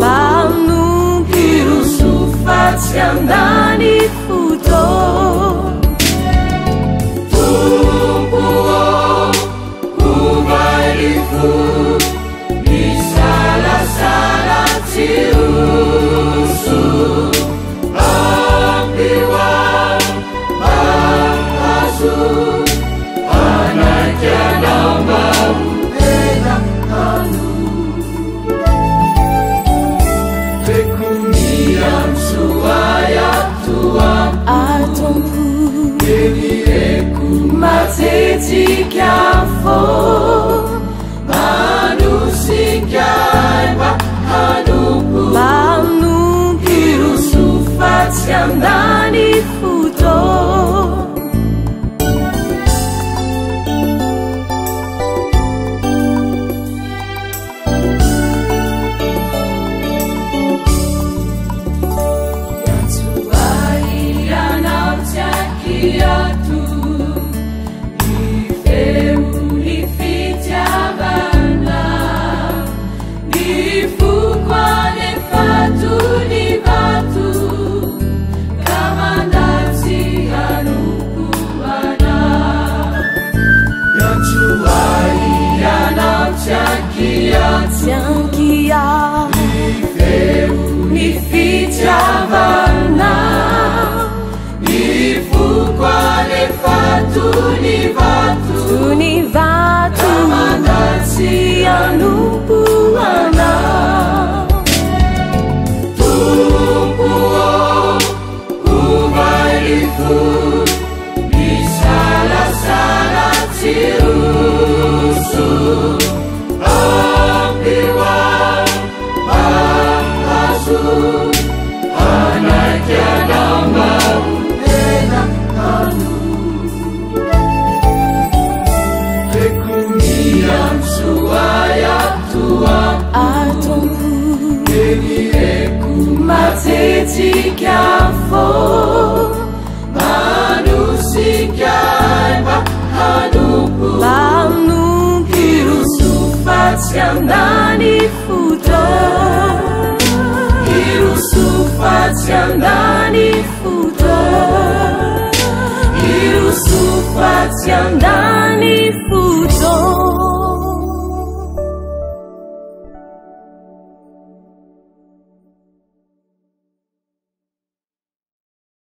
manompo irosofatsy andany foto tompo ovailifo misalasala tsiroso ampiwa mampazo anakianambao tena hanu bekumiyamsuaya tua atompu enireku matetikafo manusikaiba hanumpu manumpu irosofatsy andany foto Tiankia ni fitiavana ni fukwale fatu ni vatu kamandatsi anupuana tumpu uvailifu misalasala tsirusu anakianambau tena hanu bekumiyamsuaya tua atompu enireku matetikafo manusikaiba hanumpu irosofatsy andany foto irosofatsy andany foto